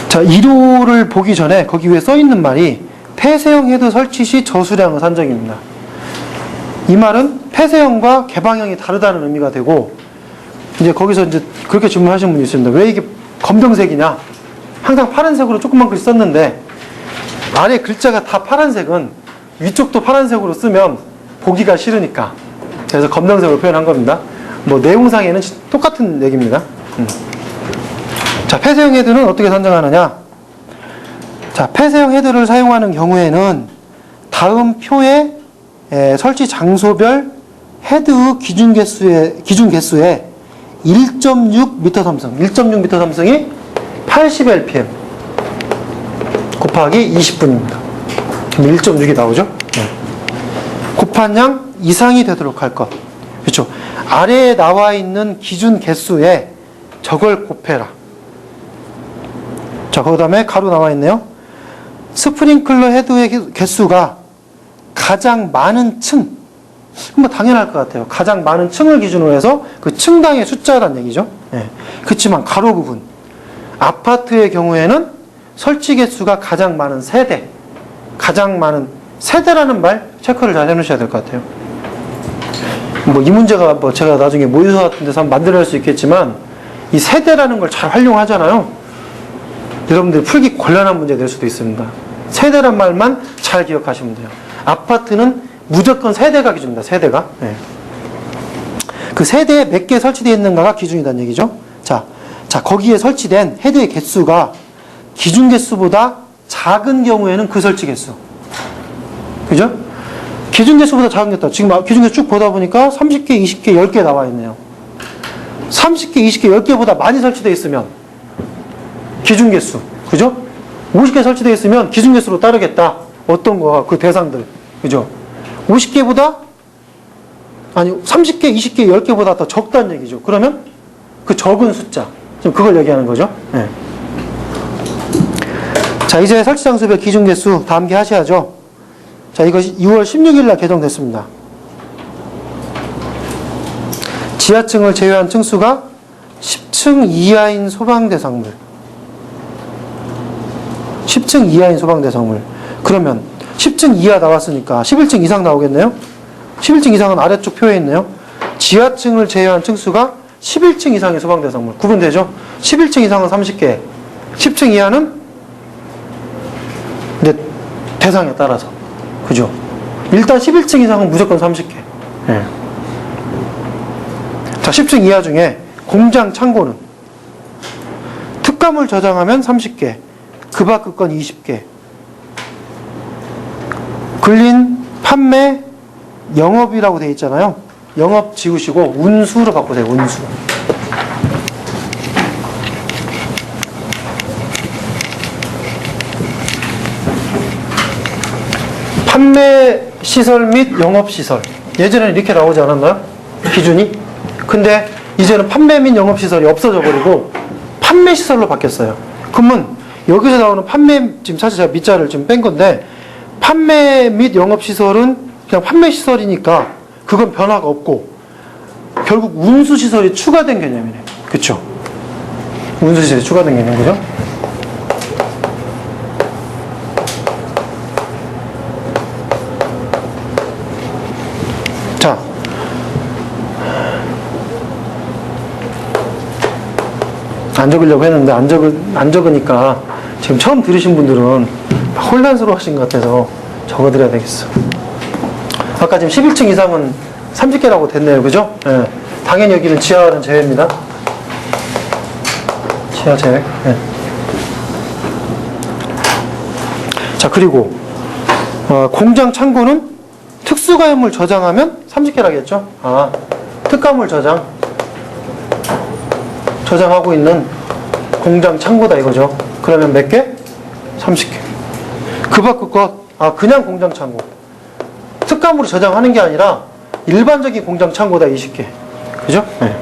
S1: 자, 1호를 보기 전에 거기 위에 써 있는 말이 폐쇄형 헤드 설치 시 저수량의 산정입니다. 이 말은 폐쇄형과 개방형이 다르다는 의미가 되고, 이제 거기서 이제 그렇게 질문하시는 분이 있습니다. 왜 이게 검정색이냐? 항상 파란색으로 조그만 글씨 썼는데, 아래 글자가 다 파란색은 위쪽도 파란색으로 쓰면 보기가 싫으니까. 그래서 검정색으로 표현한 겁니다. 내용상에는 똑같은 얘기입니다. 자, 폐쇄형 헤드는 어떻게 산정하느냐? 자, 폐쇄형 헤드를 사용하는 경우에는 다음 표에 설치 장소별 헤드 기준 개수의 1.6m 3승, 1.6m 3승이 80 LPM 곱하기 20분입니다. 그럼 1.6이 나오죠? 네. 곱한 양 이상이 되도록 할 것. 그렇죠? 아래에 나와 있는 기준 개수에 저걸 곱해라. 자, 그 다음에 가로 나와 있네요. 스프링클러 헤드의 개수가 가장 많은 층. 당연할 것 같아요. 가장 많은 층을 기준으로 해서 그 층당의 숫자란 얘기죠. 네. 그렇지만 가로 부분. 아파트의 경우에는 설치 개수가 가장 많은 세대. 가장 많은 세대라는 말 체크를 잘 해놓으셔야 될 것 같아요. 이 문제가 제가 나중에 모의고사 같은 데서 한번 만들어낼 수 있겠지만 이 세대라는 걸 잘 활용하잖아요. 여러분들이 풀기 곤란한 문제 될 수도 있습니다. 세대란 말만 잘 기억하시면 돼요. 아파트는 무조건 세대가 기준입니다. 세대가. 네. 그 세대에 몇 개 설치되어 있는가가 기준이란 얘기죠. 자, 거기에 설치된 헤드의 개수가 기준 개수보다 작은 경우에는 그 설치 개수. 그죠? 기준 개수보다 작은 게 있다. 지금 기준 개수 쭉 보다 보니까 30개, 20개, 10개 나와 있네요. 30개, 20개, 10개보다 많이 설치되어 있으면 기준 개수. 그죠? 50개 설치되어 있으면 기준 개수로 따르겠다. 어떤 거가 그 대상들. 그죠? 50개보다 30개, 20개, 10개보다 더 적다는 얘기죠. 그러면 그 적은 숫자. 지금 그걸 얘기하는 거죠. 네. 자, 이제 설치 장소별 기준 개수 다 함께 하셔야죠. 자, 이거 6월 16일 날 개정됐습니다. 지하층을 제외한 층수가 10층 이하인 소방대상물. 10층 이하인 소방대상물. 그러면 10층 이하 나왔으니까 11층 이상 나오겠네요? 11층 이상은 아래쪽 표에 있네요. 지하층을 제외한 층수가 11층 이상의 소방대상물. 구분되죠? 11층 이상은 30개. 10층 이하는 이제 대상에 따라서. 그죠? 일단 11층 이상은 무조건 30개. 네. 자, 10층 이하 중에 공장 창고는 특가물 저장하면 30개. 그 밖의 건 20개. 근린, 판매, 영업이라고 되어 있잖아요. 영업 지우시고 운수로 바꾸세요. 운수. 판매 시설 및 영업 시설. 예전에는 이렇게 나오지 않았나요? 기준이? 근데 이제는 판매 및 영업 시설이 없어져 버리고 판매 시설로 바뀌었어요. 그러면 여기서 나오는 판매, 지금 사실 제가 밑자를 지금 뺀 건데, 판매 및 영업 시설은 그냥 판매 시설이니까 그건 변화가 없고, 결국 운수 시설이 추가된 개념이네. 그쵸? 운수 시설이 추가된 개념, 그죠? 자. 안 적으려고 했는데 안 적으니까 지금 처음 들으신 분들은 혼란스러워 하신 것 같아서 적어드려야 되겠어. 아까 지금 11층 이상은 30개라고 됐네요. 그죠? 예. 당연히 여기는 지하는 제외입니다. 지하 제외. 예. 자, 그리고 공장 창고는 특수가염을 저장하면 30개라겠죠? 아, 특가물 저장하고 있는 공장 창고다 이거죠. 그러면 몇 개? 30개. 그 밖의 것, 그냥 공장 창고. 특가물을 저장하는 게 아니라 일반적인 공장 창고다 20개. 그죠? 네.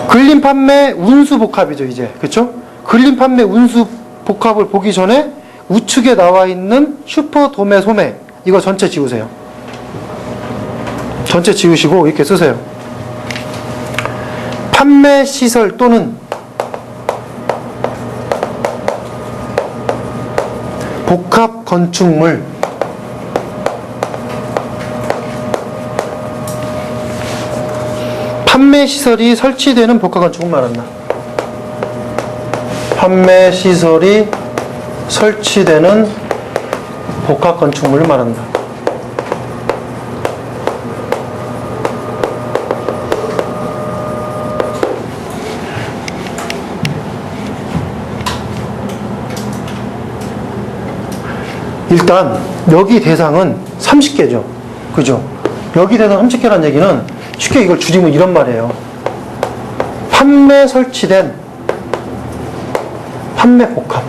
S1: 근린 판매 운수 복합이죠, 이제. 그쵸? 근린 판매 운수 복합을 보기 전에 우측에 나와 있는 슈퍼 도매 소매. 이거 전체 지우세요. 전체 지우시고 이렇게 쓰세요. 판매 시설 또는 복합 건축물 판매 시설이 설치되는 복합 건축물 말한다. 판매 시설이 설치되는 복합 건축물을 말한다. 일단 여기 대상은 30개죠. 그죠? 여기 대상 30개라는 얘기는 쉽게 이걸 줄이면 이런 말이에요. 판매 설치된 판매 복합.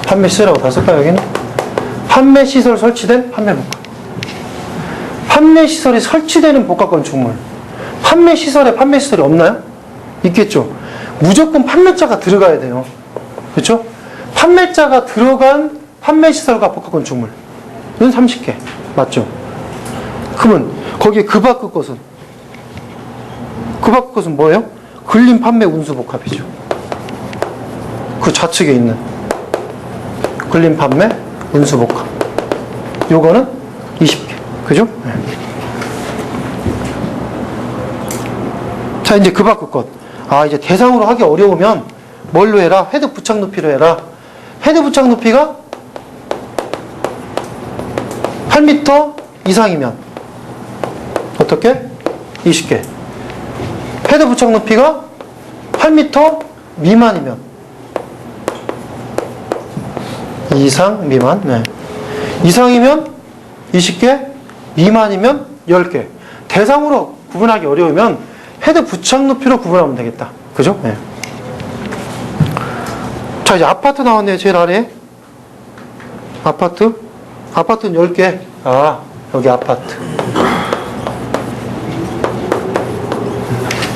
S1: 판매 시설이라고 다 쓸까요, 여기는? 판매 시설 설치된 판매 복합. 판매 시설이 설치되는 복합 건축물. 판매 시설에 판매 시설이 없나요? 있겠죠. 무조건 판매자가 들어가야 돼요. 그렇죠? 판매자가 들어간 판매시설과 복합건축물. 이건 30개. 맞죠? 그러면 거기에 그 밖의 것은? 그 밖의 것은 뭐예요? 근린 판매 운수 복합이죠. 그 좌측에 있는 근린 판매 운수 복합. 요거는 20개. 그죠? 네. 자, 이제 그 밖의 것. 이제 대상으로 하기 어려우면 뭘로 해라? 헤드 부착 높이로 해라. 헤드 부착 높이가 8m 이상이면 어떻게? 20개. 헤드 부착 높이가 8m 미만이면 이상, 미만. 네. 이상이면 20개, 미만이면 10개. 대상으로 구분하기 어려우면 헤드 부착 높이로 구분하면 되겠다. 그죠? 네. 자, 이제 아파트 나왔네요. 제일 아래에. 아파트는 10개. 여기 아파트.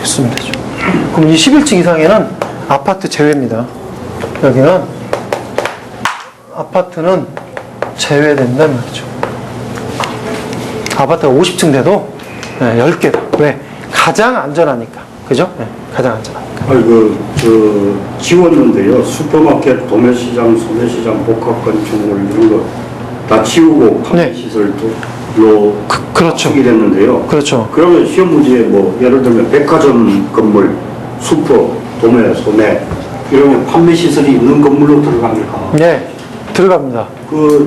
S1: 있으면 되죠. 그럼 이 11층 이상에는 아파트 제외입니다. 여기는 아파트는 제외된다는 말이죠. 아파트가 50층 돼도 10개다. 왜? 가장 안전하니까. 그죠? 네, 가장 안전하니까.
S3: 지웠는데요. 슈퍼마켓, 도매시장, 소매시장, 복합건축물 이런 거 다 지우고 판매시설도
S1: 그렇죠.
S3: 하게 됐는데요.
S1: 그렇죠.
S3: 그러면 시험 문제에 뭐 예를 들면 백화점 건물, 슈퍼, 도매, 소매 이러면 판매시설이 있는 건물로 들어갑니까?
S1: 네, 들어갑니다.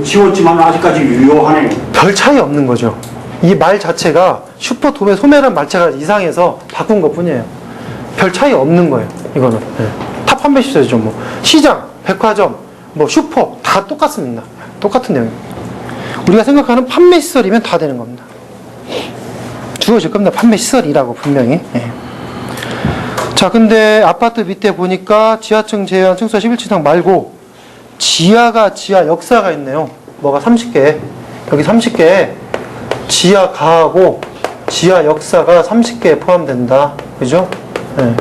S3: 지웠지만 아직까지 유효하네.
S1: 별 차이 없는 거죠. 이 말 자체가 슈퍼, 도매, 소매라는 말체가 이상해서 바꾼 것 뿐이에요. 별 차이 없는 거예요. 이거는. 네. 다 판매 시설이죠. 뭐 시장, 백화점, 뭐 슈퍼 다 똑같습니다. 똑같은 내용입니다. 우리가 생각하는 판매 시설이면 다 되는 겁니다. 주어질 겁니다. 판매 시설이라고 분명히. 예. 자, 근데 아파트 밑에 보니까 지하층 제외한 층수 11층 말고 지하 역사가 있네요. 뭐가 30개. 여기 30개 지하 가하고 지하 역사가 30개에 포함된다. 그죠? 예.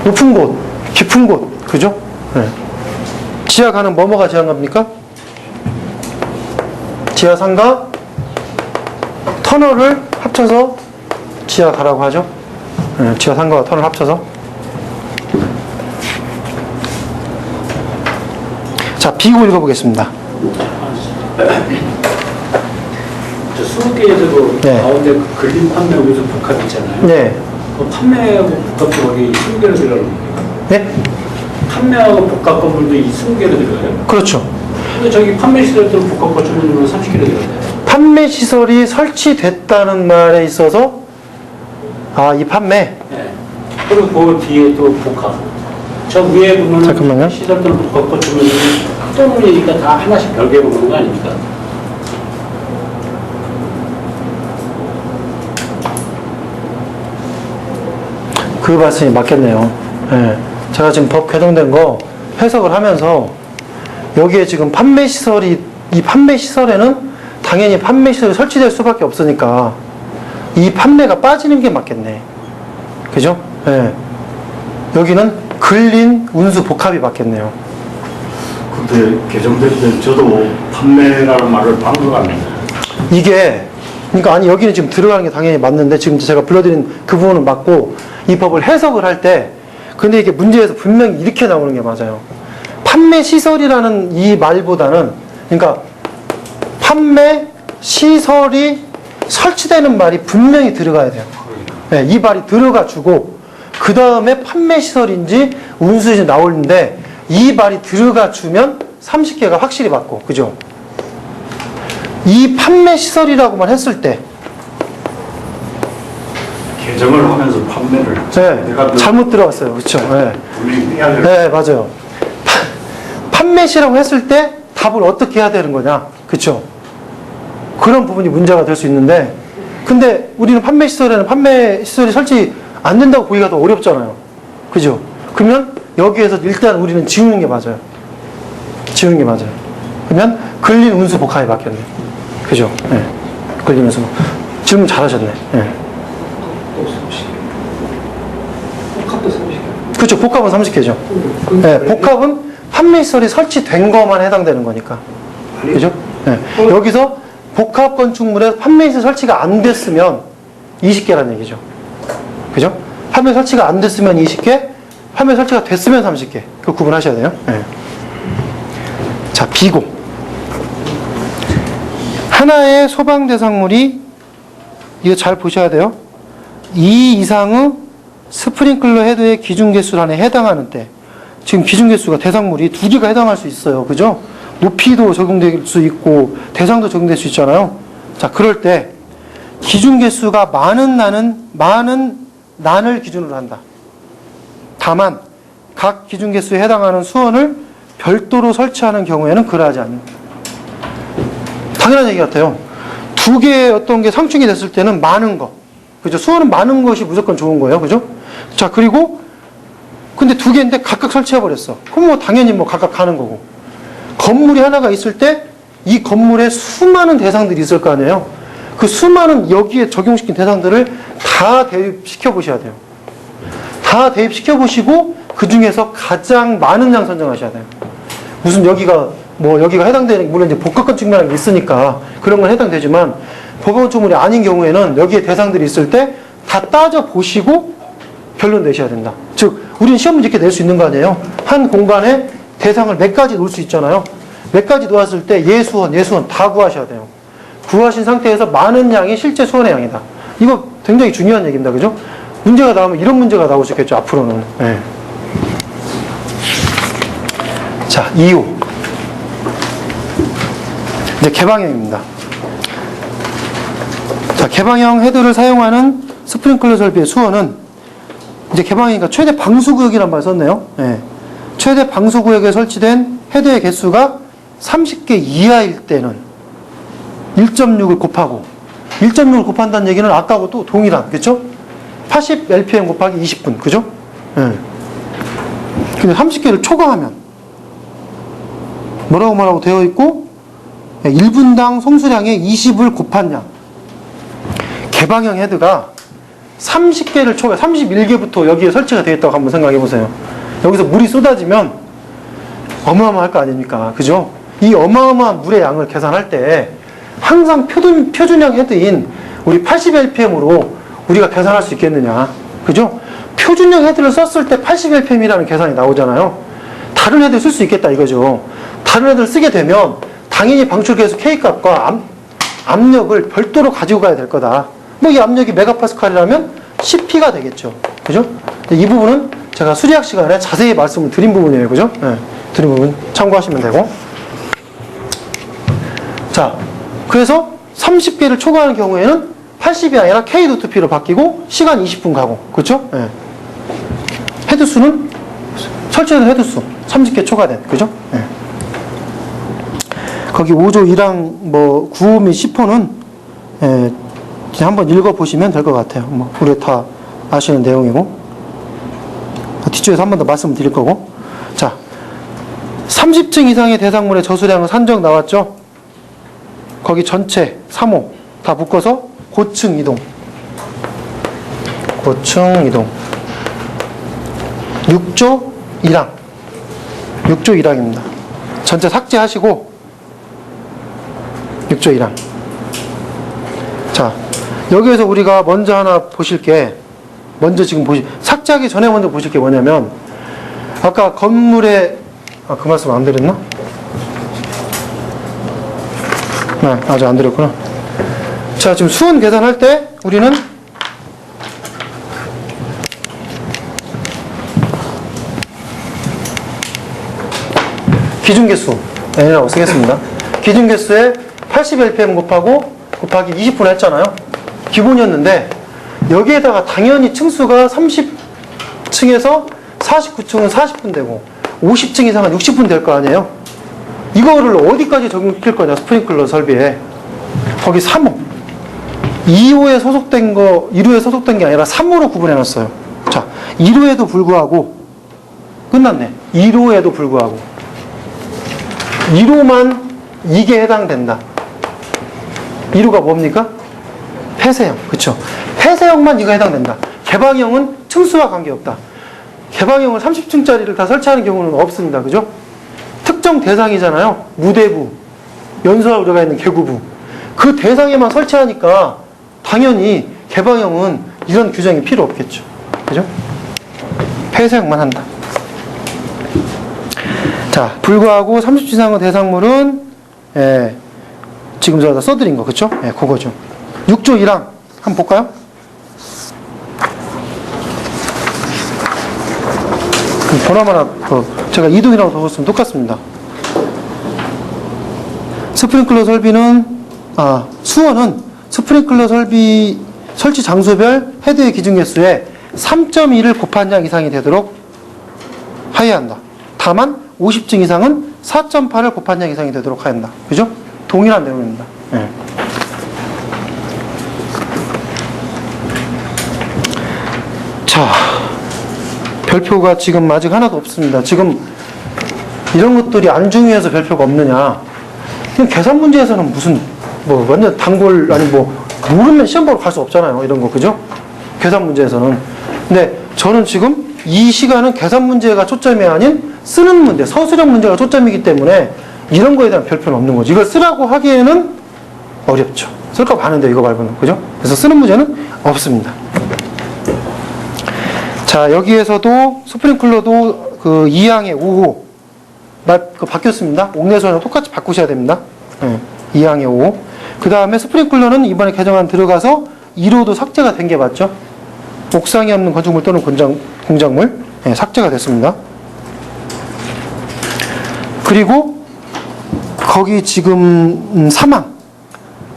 S1: 높은 곳, 깊은 곳, 그죠? 예. 지하 가는 뭐뭐가 지하 갑니까? 지하상가 터널을 합쳐서 지하 가라고 하죠. 예, 지하상가와 터널 합쳐서. 자, 비교 읽어보겠습니다.
S2: 저 20개에서도
S1: 네.
S2: 가운데 그 근린 판매 우수 복합 있잖아요.
S1: 네.
S2: 그 판매하고 복합도 거기 20개로 들어가는 겁니까?
S1: 네?
S2: 판매하고 복합 건물도 이 20개로 들어가요?
S1: 그렇죠.
S2: 근데 저기 판매 시설들은 복합 건축물로 30개로 들어가요.
S1: 판매 시설이 설치됐다는 말에 있어서 이 판매.
S2: 네. 그리고 그 뒤에 또 복합. 저 위에 보면
S1: 잠깐만요.
S2: 시설들은 복합 건축물이 학도문이니까 다 하나씩 별개 보는 거 아닙니까?
S1: 그 말씀이 맞겠네요. 예. 제가 지금 법 개정된 거 해석을 하면서 여기에 지금 판매 시설이, 이 판매 시설에는 당연히 판매 시설이 설치될 수밖에 없으니까 이 판매가 빠지는 게 맞겠네. 그죠? 예. 여기는 근린 운수 복합이 맞겠네요.
S3: 그때 개정될 때 저도 판매라는 말을 반복합니다.
S1: 이게, 그러니까 아니, 여기는 지금 들어가는 게 당연히 맞는데 지금 제가 불러드린 그 부분은 맞고 이 법을 해석을 할 때 근데 이게 문제에서 분명히 이렇게 나오는 게 맞아요. 판매 시설이라는 이 말보다는 그러니까 판매 시설이 설치되는 말이 분명히 들어가야 돼요. 네, 이 말이 들어가 주고 그 다음에 판매 시설인지 운수인지 나오는데 이 말이 들어가 주면 30개가 확실히 맞고, 그죠? 이 판매 시설이라고만 했을 때
S3: 개정을 하면서 판매를
S1: 네, 잘못 들어갔어요. 그렇죠? 네.
S3: 분명히 빼야 될
S1: 네, 맞아요. 판매시라고 했을 때 답을 어떻게 해야 되는 거냐, 그렇죠? 그런 부분이 문제가 될 수 있는데, 근데 우리는 판매 시설에는 판매 시설이 설치 안 된다고 보기가 더 어렵잖아요, 그죠? 그러면 여기에서 일단 우리는 지우는 게 맞아요. 지우는 게 맞아요. 그러면 근린 운수 복합이 맞겠네, 그죠? 네. 근린 운수 질문 잘하셨네. 네.
S2: 복합도 30개.
S1: 그렇죠. 복합은 30개죠. 네, 복합은 판매 시설이 설치된 것만 해당되는 거니까. 그죠? 네. 여기서 복합 건축물에 판매 시설 설치가 안 됐으면 20개라는 얘기죠. 그죠? 판매 설치가 안 됐으면 20개, 판매 설치가 됐으면 30개. 그 구분하셔야 돼요. 네. 자, 비고. 하나의 소방 대상물이 이거 잘 보셔야 돼요. 2 이상의 스프링클러 헤드의 기준 개수 안에 해당하는 때, 지금 기준 개수가 대상물이 2개가 해당할 수 있어요. 그죠? 높이도 적용될 수 있고 대상도 적용될 수 있잖아요. 자, 그럴 때 기준 개수가 많은 난을 기준으로 한다. 다만 각 기준 개수에 해당하는 수원을 별도로 설치하는 경우에는 그러하지 않는다. 당연한 얘기 같아요. 2개의 어떤 게 상충이 됐을 때는 많은 거, 그죠? 수원은 많은 것이 무조건 좋은 거예요. 그죠? 자, 그리고 근데 2개인데 각각 설치해버렸어. 그럼 뭐 당연히 뭐 각각 가는 거고. 건물이 하나가 있을 때 이 건물에 수많은 대상들이 있을 거 아니에요. 그 수많은 여기에 적용시킨 대상들을 다 대입시켜 보셔야 돼요. 다 대입시켜 보시고 그 중에서 가장 많은 양 선정하셔야 돼요. 무슨 여기가 해당되는, 물론 이제 복합 측면이 있으니까 그런 건 해당되지만 복합 건축물이 아닌 경우에는 여기에 대상들이 있을 때 다 따져 보시고 결론 내셔야 된다. 즉, 우리는 시험 문제 이렇게 낼 수 있는 거 아니에요? 한 공간에 대상을 몇 가지 놓을 수 있잖아요. 몇 가지 놓았을 때 예수원 다 구하셔야 돼요. 구하신 상태에서 많은 양이 실제 수원의 양이다. 이거 굉장히 중요한 얘기입니다. 그죠? 문제가 나오면 이런 문제가 나올 수 있겠죠. 앞으로는. 네. 자, 2호. 이제 개방형입니다. 자, 개방형 헤드를 사용하는 스프링클러 설비의 수원은 이제 개방이니까 최대 방수구역이란 말 썼네요. 네. 최대 방수구역에 설치된 헤드의 개수가 30개 이하일 때는 1.6을 곱하고 1.6을 곱한다는 얘기는 아까하고 또 동일한, 그죠? 80 LPM 곱하기 20분, 그죠? 예. 근데 30개를 초과하면 뭐라고 되어 있고 1분당 송수량의 20을 곱한 양. 개방형 헤드가 30개를 초과, 31개부터 여기에 설치가 되어 있다고 한번 생각해 보세요. 여기서 물이 쏟아지면 어마어마할 거 아닙니까? 그죠? 이 어마어마한 물의 양을 계산할 때 항상 표준형 헤드인 우리 80LPM으로 우리가 계산할 수 있겠느냐? 그죠? 표준형 헤드를 썼을 때 80LPM이라는 계산이 나오잖아요. 다른 헤드를 쓸 수 있겠다 이거죠. 다른 헤드를 쓰게 되면 당연히 방출계수 K값과 압력을 별도로 가지고 가야 될 거다. 뭐 이 압력이 메가파스칼이라면 10P가 되겠죠. 그죠? 이 부분은 제가 수리학 시간에 자세히 말씀을 드린 부분이에요. 그죠? 네, 드린 부분 참고하시면 되고. 자, 그래서 30개를 초과하는 경우에는 80이 아니라 K-P로 바뀌고 시간 20분 가고. 그렇죠? 네. 헤드수는 설치된 헤드수 30개 초과된. 그죠? 네. 거기 5조 1항 뭐 9호 및 10호는 한번 읽어보시면 될 것 같아요. 뭐 우리 다 아시는 내용이고 뒤쪽에서 한 번 더 말씀을 드릴 거고. 자, 30층 이상의 대상물의 저수량은 산정 나왔죠? 거기 전체 3호 다 묶어서 고층 이동. 고층 이동. 6조 1항. 6조 1항입니다. 전체 삭제하시고 6조 1항. 자, 여기에서 우리가 먼저 하나 보실 게, 삭제하기 전에 먼저 보실 게 뭐냐면, 아까 건물에, 그 말씀 안 드렸나? 네, 아직 안 드렸구나. 자, 지금 수온 계산할 때 우리는 기준개수 N이라고 쓰겠습니다. 기준개수에 80LPM 곱하기 20분 했잖아요. 기본이었는데 여기에다가 당연히 층수가 30층에서 49층은 40분 되고 50층 이상은 60분 될 거 아니에요. 이거를 어디까지 적용시킬 거냐, 스프링클러 설비에. 거기 3호 2호에 소속된 거, 1호에 소속된 게 아니라 3호로 구분해 놨어요. 자, 1호에도 불구하고 끝났네. 1호에도 불구하고 1호만 이게 해당된다. 1호가 뭡니까? 폐쇄형. 그쵸? 폐쇄형만 이거 해당된다. 개방형은 층수와 관계없다. 개방형을 30층짜리를 다 설치하는 경우는 없습니다. 그죠? 특정 대상이잖아요. 무대부, 연소할 우려가 있는 개구부. 그 대상에만 설치하니까 당연히 개방형은 이런 규정이 필요 없겠죠. 그죠? 폐쇄형만 한다. 자, 불구하고 30층 이상의 대상물은 지금 제가 써드린 거, 그쵸? 그거죠. 6조 1항 한번 볼까요? 보나마나 제가 이동이라고 적었으면 똑같습니다. 스프링클러 설비는 수원은 스프링클러 설비 설치 장소별 헤드의 기준 개수에 3.2를 곱한 양 이상이 되도록 하여야 한다. 다만 50층 이상은 4.8을 곱한 양 이상이 되도록 하여야 한다. 그죠? 동일한 내용입니다. 네. 자, 별표가 지금 아직 하나도 없습니다. 지금 이런 것들이 안 중요해서 별표가 없느냐. 그냥 계산 문제에서는 무슨 뭐 완전 단골, 아니 뭐 모르면 시험 보러 갈 수 없잖아요. 이런 거, 그죠? 계산 문제에서는. 근데 저는 지금 이 시간은 계산 문제가 초점이 아닌 쓰는 문제, 서술형 문제가 초점이기 때문에 이런 거에 대한 별표는 없는 거죠. 이걸 쓰라고 하기에는 어렵죠. 쓸까 하는데 이거 말고는. 그죠? 그래서 쓰는 문제는 없습니다. 자, 여기에서도 스프링클러도 그 2항의 5호 바뀌었습니다. 옥내수랑 똑같이 바꾸셔야 됩니다. 2항의 5호. 그 다음에 스프링클러는 이번에 개정안 들어가서 1호도 삭제가 된 게 맞죠? 옥상이 없는 건축물 또는 공작물 삭제가 됐습니다. 그리고 거기 지금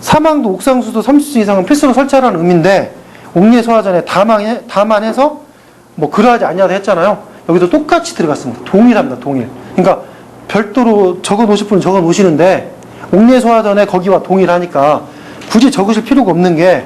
S1: 사망도 옥상수도 30층 이상은 필수로 설치하라는 의미인데 옥내 소화전에 다만해서 뭐 그러하지 않냐도 했잖아요. 여기도 똑같이 들어갔습니다. 동일합니다. 동일. 그러니까 별도로 적어 놓으실 분은 적어 놓으시는데, 옥내 소화전에 거기와 동일하니까 굳이 적으실 필요가 없는 게,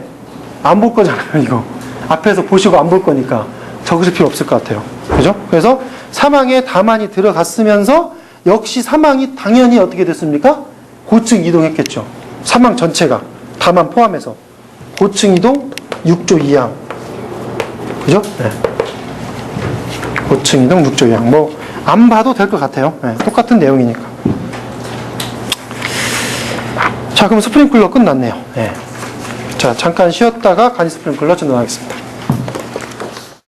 S1: 안 볼 거잖아요, 이거. 앞에서 보시고 안 볼 거니까 적으실 필요 없을 것 같아요. 그죠? 그래서 사망에 다만이 들어갔으면서 역시 사망이 당연히 어떻게 됐습니까? 고층 이동했겠죠. 사망 전체가 다만 포함해서 고층 이동 6조 2항. 그죠? 네. 고층 이동 6조 2항. 뭐 안 봐도 될 것 같아요. 네. 똑같은 내용이니까. 자, 그럼 스프링클러 끝났네요. 네. 자, 잠깐 쉬었다가 간이 스프링클러 진행하겠습니다.